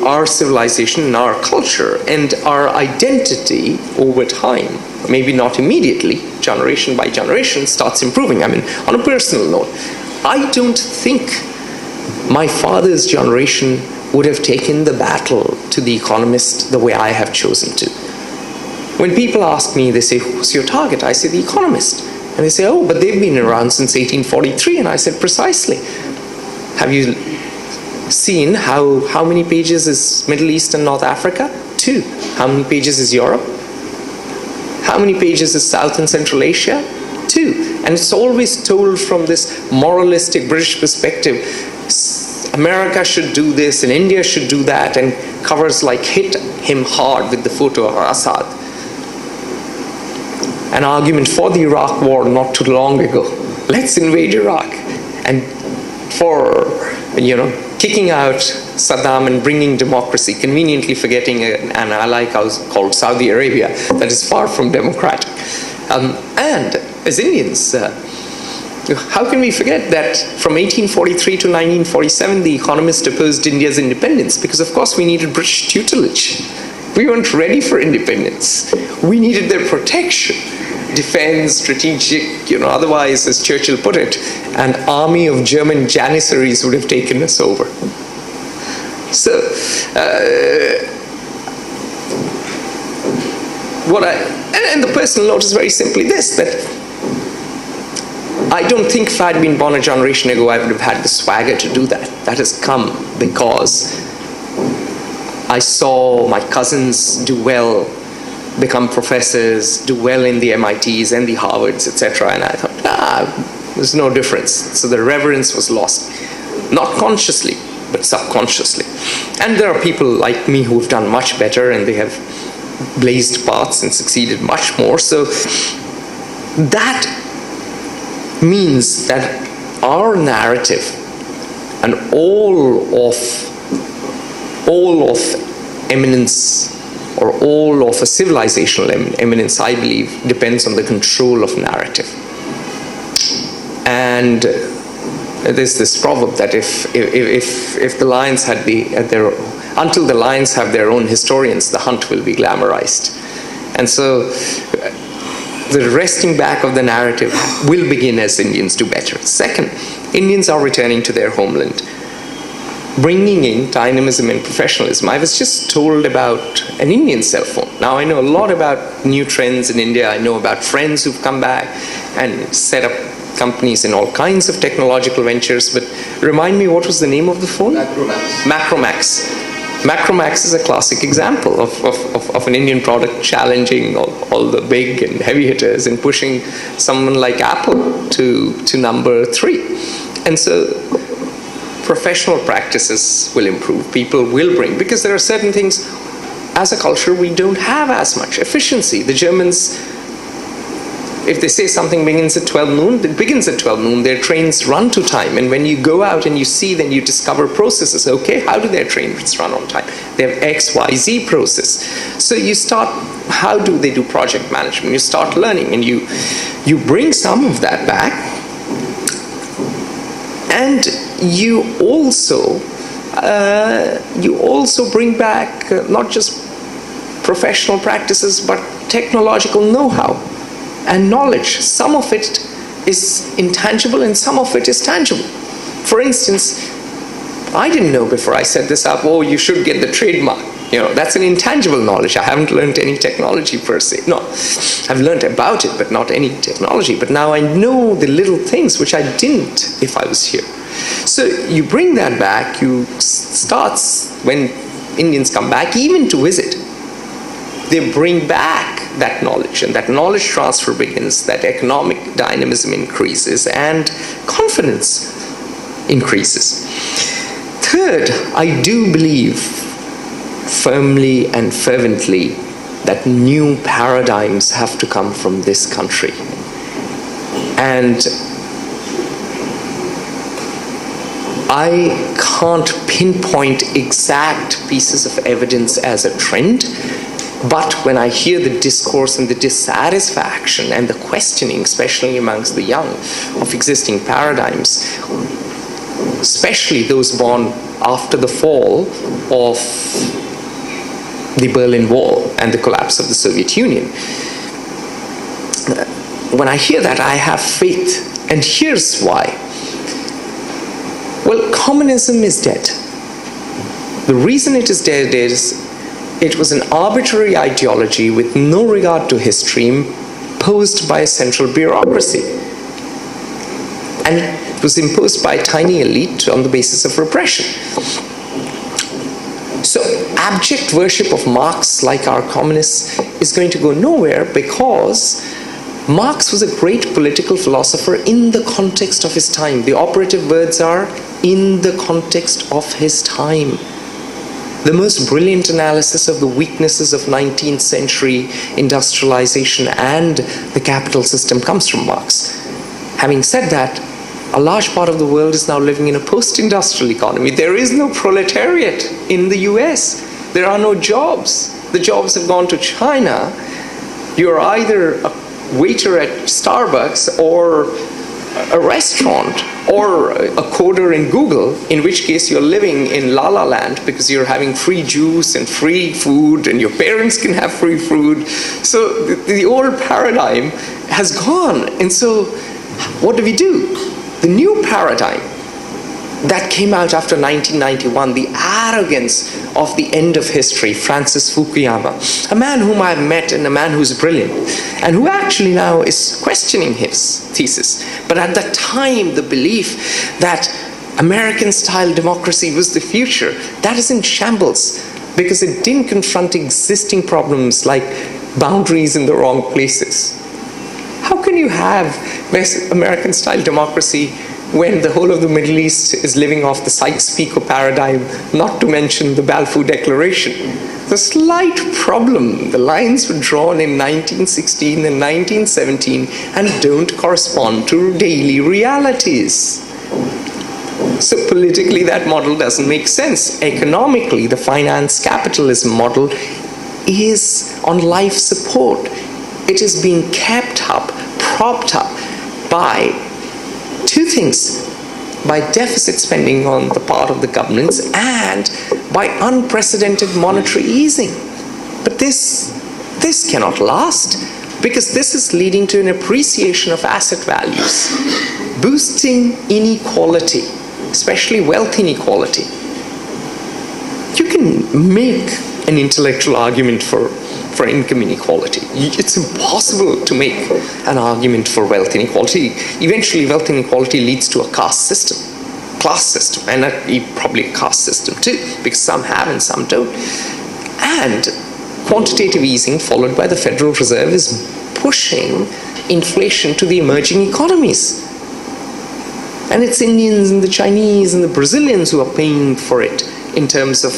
our civilization and our culture and our identity over time. Maybe not immediately, generation by generation starts improving. I mean, on a personal note, I don't think my father's generation would have taken the battle to The Economist the way I have chosen to. When people ask me, they say, who's your target? I say, The Economist. And they say, oh, but they've been around since 1843. And I said, precisely. Have you seen how many pages is Middle East and North Africa? 2. How many pages is Europe? How many pages is South and Central Asia? 2. And it's always told from this moralistic British perspective. America should do this and India should do that, and covers like hit him hard with the photo of Assad. An argument for the Iraq war not too long ago. Let's invade Iraq. And for, kicking out Saddam and bringing democracy, conveniently forgetting an ally called Saudi Arabia that is far from democratic. And as Indians, how can we forget that from 1843 to 1947, The Economist opposed India's independence? Because of course we needed British tutelage. We weren't ready for independence. We needed their protection. Defense, strategic, otherwise, as Churchill put it, an army of German janissaries would have taken us over. So, and the personal note is very simply this, that I don't think if I'd been born a generation ago, I would have had the swagger to do that. That has come because I saw my cousins do well, become professors, do well in the MITs and the Harvards, etc. And I thought, there's no difference. So the reverence was lost. Not consciously, but subconsciously. And there are people like me who've done much better, and they have blazed paths and succeeded much more. So that means that our narrative and all of eminence, or all of a civilizational eminence, I believe, depends on the control of narrative. And there's this proverb that if the lions had until the lions have their own historians, the hunt will be glamorized. And so the resting back of the narrative will begin as Indians do better. Second, Indians are returning to their homeland, bringing in dynamism and professionalism. I was just told about an Indian cell phone. Now I know a lot about new trends in India. I know about friends who've come back and set up companies in all kinds of technological ventures, but remind me, what was the name of the phone? Macromax. Macromax is a classic example of an Indian product challenging all the big and heavy hitters and pushing someone like Apple to number 3. And so professional practices will improve. People will bring, because there are certain things as a culture we don't have as much efficiency. The Germans If they say something begins at 12 noon, it begins at 12 noon. Their trains run to time. And when you go out and you see, then you discover processes. Okay, how do their trains run on time? They have X, Y, Z process. So you start, how do they do project management? You start learning, and you bring some of that back. And you also bring back not just professional practices, but technological know-how and knowledge. Some of it is intangible and some of it is tangible. For instance, I didn't know before I set this up, oh, you should get the trademark. That's an intangible knowledge. I haven't learned any technology per se. No, I've learned about it, but not any technology. But now I know the little things which I didn't if I was here. So you bring that back, you start, when Indians come back, even to visit, they bring back that knowledge, and that knowledge transfer begins, that economic dynamism increases, and confidence increases. Third, I do believe firmly and fervently that new paradigms have to come from this country. And I can't pinpoint exact pieces of evidence as a trend, but when I hear the discourse and the dissatisfaction and the questioning, especially amongst the young, of existing paradigms, especially those born after the fall of the Berlin Wall and the collapse of the Soviet Union, when I hear that, I have faith. And here's why. Well, communism is dead. The reason it is dead is it was an arbitrary ideology with no regard to history imposed by a central bureaucracy. And it was imposed by a tiny elite on the basis of repression. So abject worship of Marx, like our communists, is going to go nowhere, because Marx was a great political philosopher in the context of his time. The operative words are, in the context of his time. The most brilliant analysis of the weaknesses of 19th century industrialization and the capital system comes from Marx. Having said that, a large part of the world is now living in a post-industrial economy. There is no proletariat in the US. There are no jobs. The jobs have gone to China. You're either a waiter at Starbucks or a restaurant or a coder in Google, in which case you're living in La La Land because you're having free juice and free food, and your parents can have free food. So the old paradigm has gone. And so what do? The new paradigm that came out after 1991, the arrogance of the end of history, Francis Fukuyama, a man whom I've met and a man who's brilliant, and who actually now is questioning his thesis. But at that time, the belief that American-style democracy was the future, that is in shambles, because it didn't confront existing problems like boundaries in the wrong places. How can you have American-style democracy when the whole of the Middle East is living off the Sykes-Picot paradigm, not to mention the Balfour Declaration? The slight problem, the lines were drawn in 1916 and 1917 and don't correspond to daily realities. So politically, that model doesn't make sense. Economically, the finance capitalism model is on life support. It is being kept up, propped up by two things: by deficit spending on the part of the governments and by unprecedented monetary easing. But this cannot last, because this is leading to an appreciation of asset values, boosting inequality, especially wealth inequality. You can make an intellectual argument for income inequality. It's impossible to make an argument for wealth inequality. Eventually, wealth inequality leads to a caste system, class system, and probably a caste system too, because some have and some don't. And quantitative easing, followed by the Federal Reserve, is pushing inflation to the emerging economies. And it's Indians and the Chinese and the Brazilians who are paying for it, in terms of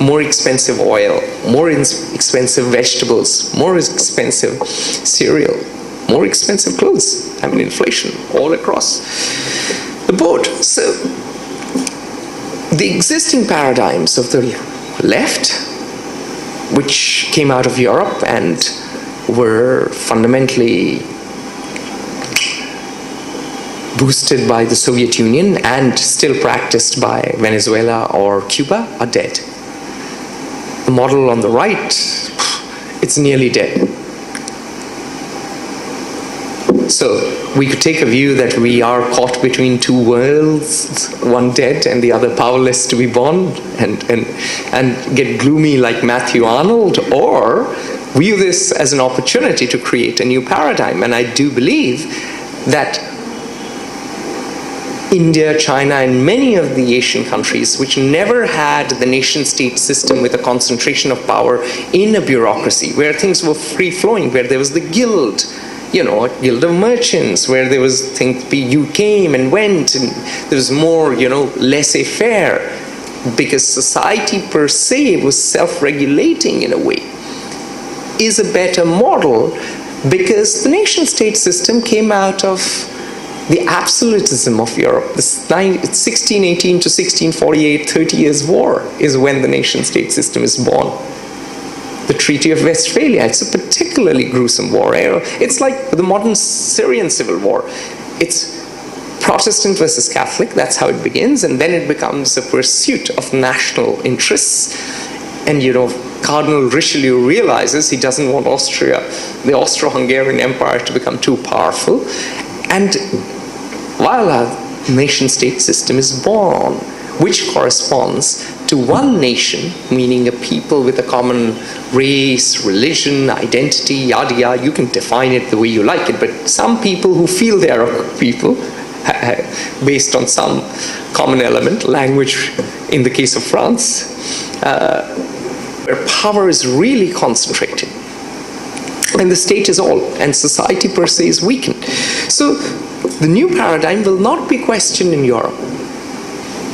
more expensive oil, more expensive vegetables, more expensive cereal. more expensive clothes. I mean, inflation all across the board. So the existing paradigms of the left, which came out of Europe and were fundamentally boosted by the Soviet Union and still practiced by Venezuela or Cuba, are dead. The model on the right, it's nearly dead. So we could take a view that we are caught between two worlds, one dead and the other powerless to be born, and get gloomy like Matthew Arnold, or view this as an opportunity to create a new paradigm. And I do believe that India, China, and many of the Asian countries which never had the nation-state system with a concentration of power in a bureaucracy, where things were free-flowing, where there was the guild, you know, a guild of merchants, where there was things, you came and went, and there was more, you know, laissez-faire, because society per se was self-regulating in a way, is a better model, because the nation-state system came out of the absolutism of Europe. The 1618 to 1648, 30 years war is when the nation-state system is born. The Treaty of Westphalia, it's a particularly gruesome war. It's like the modern Syrian civil war. It's Protestant versus Catholic, that's how it begins, and then it becomes a pursuit of national interests. And you know, Cardinal Richelieu realizes he doesn't want Austria, the Austro-Hungarian Empire, to become too powerful. And while a nation-state system is born, which corresponds to one nation, meaning a people with a common race, religion, identity, yada yada, you can define it the way you like it, but some people who feel they are a people, based on some common element, language in the case of France, where power is really concentrated. And the state is all, and society per se is weakened. So the new paradigm will not be questioned in Europe,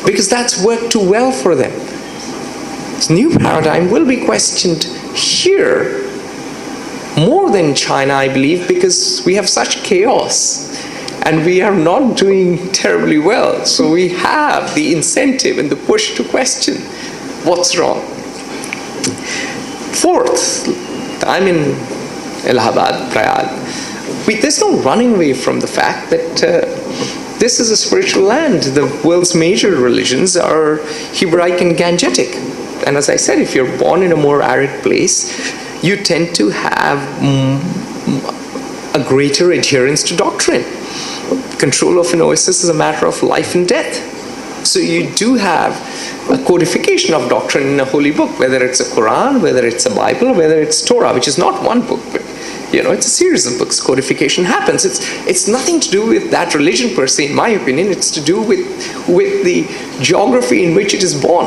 because that's worked too well for them. This new paradigm will be questioned here more than China, I believe, because we have such chaos and we are not doing terribly well. So we have the incentive and the push to question what's wrong. Fourth, I'm in Allahabad, Prayag. There's no running away from the fact that this is a spiritual land. The world's major religions are Hebraic and Gangetic. And as I said, if you're born in a more arid place, you tend to have a greater adherence to doctrine. Control of an oasis is a matter of life and death. So you do have a codification of doctrine in a holy book, whether it's a Quran, whether it's a Bible, whether it's Torah, which is not one book, but you know, it's a series of books. Codification happens. It's nothing to do with that religion per se, in my opinion. It's to do with the geography in which it is born.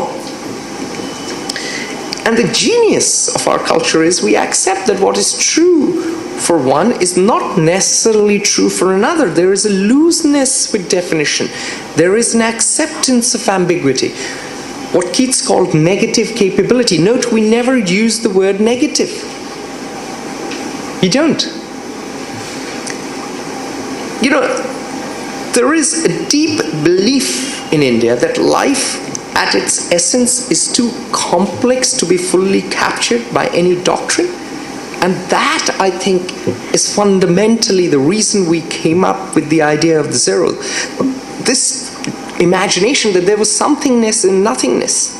And the genius of our culture is we accept that what is true for one is not necessarily true for another. There is a looseness with definition. There is an acceptance of ambiguity. What Keats called negative capability. Note, we never use the word negative. You don't. You know, there is a deep belief in India that life at its essence is too complex to be fully captured by any doctrine. And that, I think, is fundamentally the reason we came up with the idea of the zero. This imagination that there was somethingness in nothingness.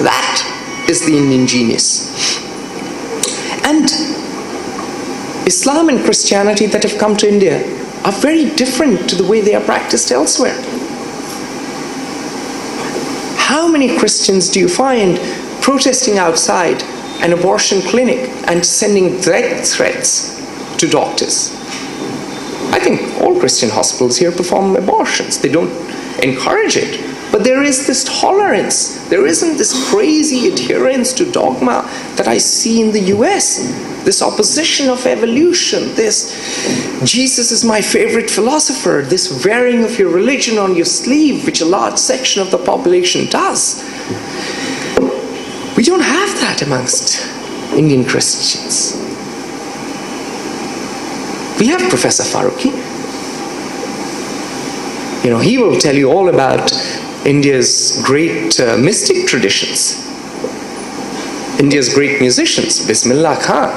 That is the Indian genius. And Islam and Christianity that have come to India are very different to the way they are practiced elsewhere. How many Christians do you find protesting outside an abortion clinic and sending death threats to doctors? I think all Christian hospitals here perform abortions. They don't encourage it. But there is this tolerance. There isn't this crazy adherence to dogma that I see in the US. This opposition of evolution, this Jesus is my favorite philosopher, this wearing of your religion on your sleeve, which a large section of the population does. We don't have that amongst Indian Christians. We have Professor Farooqi. He will tell you all about India's great mystic traditions. India's great musicians, Bismillah Khan,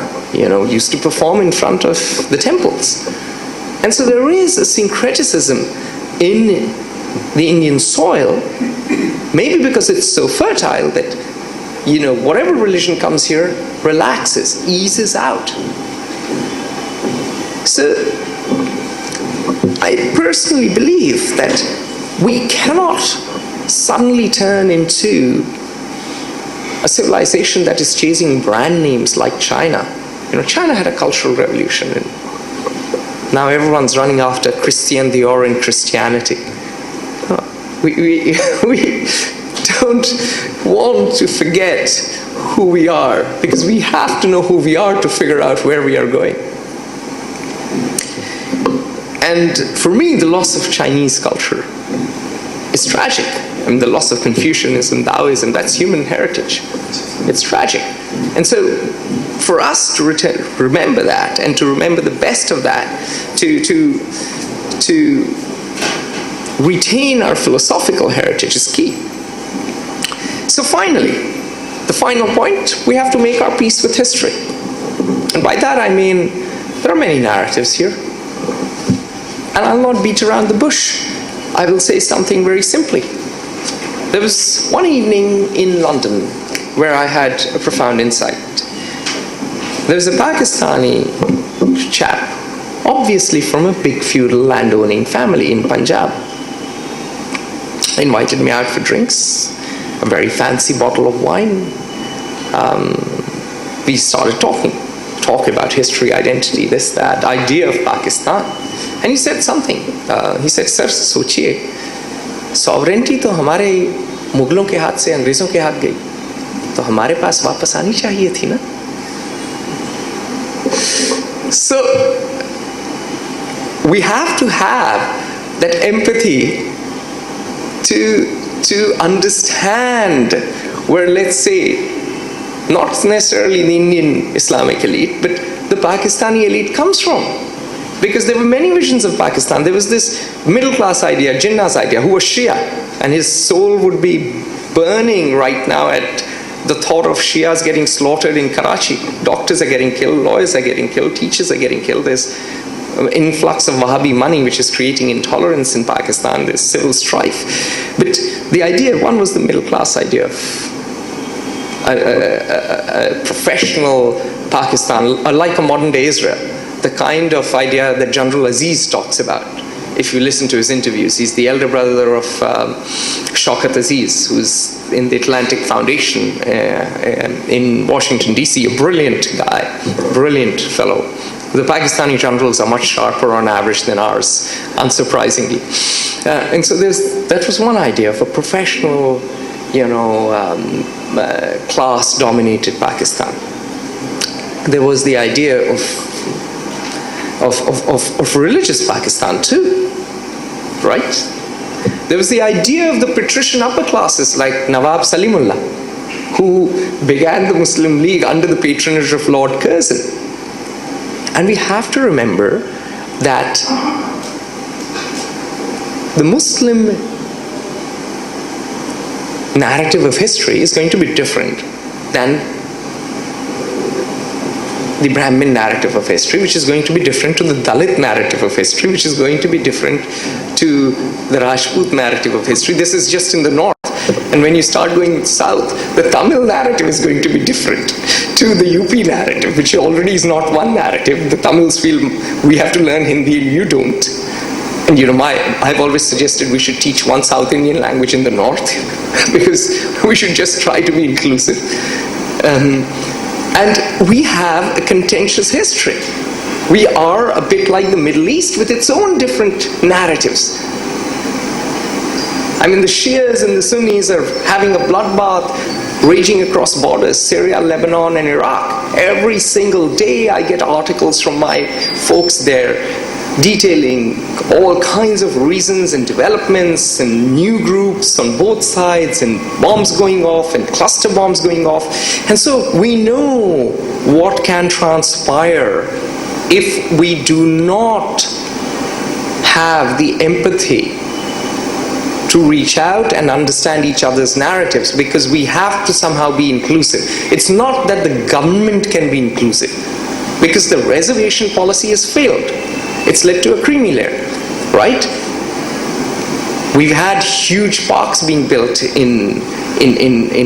used to perform in front of the temples. And so there is a syncretism in the Indian soil, maybe because it's so fertile that, whatever religion comes here relaxes, eases out. So I personally believe that we cannot suddenly turn into a civilization that is chasing brand names like China. China had a cultural revolution, and now everyone's running after Christian Dior and Christianity. We don't want to forget who we are, because we have to know who we are to figure out where we are going. And for me, the loss of Chinese culture is tragic. The loss of Confucianism, Taoism, that's human heritage. It's tragic. And so for us to remember that, and to remember the best of that, to retain our philosophical heritage is key. So finally, the final point, we have to make our peace with history. And by that I mean, there are many narratives here. And I'll not beat around the bush. I will say something very simply. There was one evening in London where I had a profound insight. There was a Pakistani chap, obviously from a big feudal landowning family in Punjab. He invited me out for drinks, a very fancy bottle of wine. We started talk about history, identity, this, that, idea of Pakistan. And he said something. He said, "Sir, सोचिए, sovereignty तो हमारे मुगलों के हाथ से अंग्रेजों के हाथ गई, तो हमारे पास वापस आनी चाहिए थी ना?" So we have to have that empathy to understand where, let's say, not necessarily the Indian Islamic elite, but the Pakistani elite comes from. Because there were many visions of Pakistan. There was this middle class idea, Jinnah's idea, who was Shia, and his soul would be burning right now at the thought of Shias getting slaughtered in Karachi. Doctors are getting killed, lawyers are getting killed, teachers are getting killed. There's influx of Wahhabi money which is creating intolerance in Pakistan. There's civil strife. But the idea, one was the middle class idea of a professional Pakistan, like a modern day Israel. The kind of idea that General Aziz talks about. If you listen to his interviews, he's the elder brother of Shaukat Aziz, who's in the Atlantic Foundation in Washington, D.C., a brilliant guy, brilliant fellow. The Pakistani generals are much sharper on average than ours, unsurprisingly. And so that was one idea of a professional, class-dominated Pakistan. There was the idea of religious Pakistan too, right? There was the idea of the patrician upper classes like Nawab Salimullah, who began the Muslim League under the patronage of Lord Curzon. And we have to remember that the Muslim narrative of history is going to be different than the Brahmin narrative of history, which is going to be different to the Dalit narrative of history, which is going to be different to the Rajput narrative of history. This is just in the north. And when you start going south, the Tamil narrative is going to be different to the UP narrative, which already is not one narrative. The Tamils feel we have to learn Hindi, you don't. And I've always suggested we should teach one South Indian language in the north, because we should just try to be inclusive. And we have a contentious history. We are a bit like the Middle East with its own different narratives. I mean, the Shias and the Sunnis are having a bloodbath raging across borders, Syria, Lebanon, and Iraq. Every single day I get articles from my folks there detailing all kinds of reasons and developments and new groups on both sides and bombs going off and cluster bombs going off. And so we know what can transpire if we do not have the empathy to reach out and understand each other's narratives, because we have to somehow be inclusive. It's not that the government can be inclusive, because the reservation policy has failed. It's led to a creamy layer, right? We've had huge parks being built in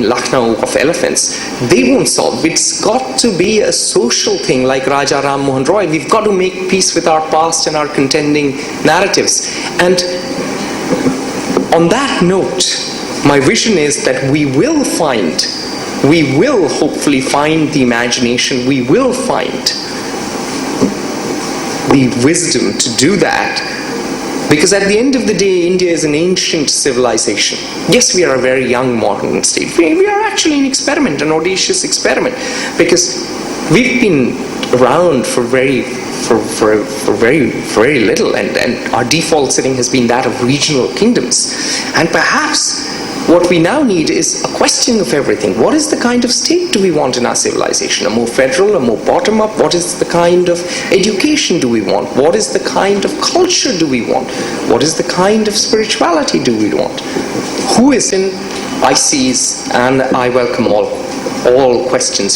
Lucknow of elephants. They won't solve. It's got to be a social thing like Raja Ram Mohan Roy. We've got to make peace with our past and our contending narratives. And on that note, my vision is that we will hopefully find the imagination, we will find the wisdom to do that. Because at the end of the day, India is an ancient civilization. Yes, we are a very young modern state. We are actually an experiment, an audacious experiment, because we've been around for very little, and our default setting has been that of regional kingdoms. And perhaps what we now need is a questioning of everything. What is the kind of state do we want in our civilization? A more federal, a more bottom-up? What is the kind of education do we want? What is the kind of culture do we want? What is the kind of spirituality do we want? Who is in? I seize, and I welcome all questions.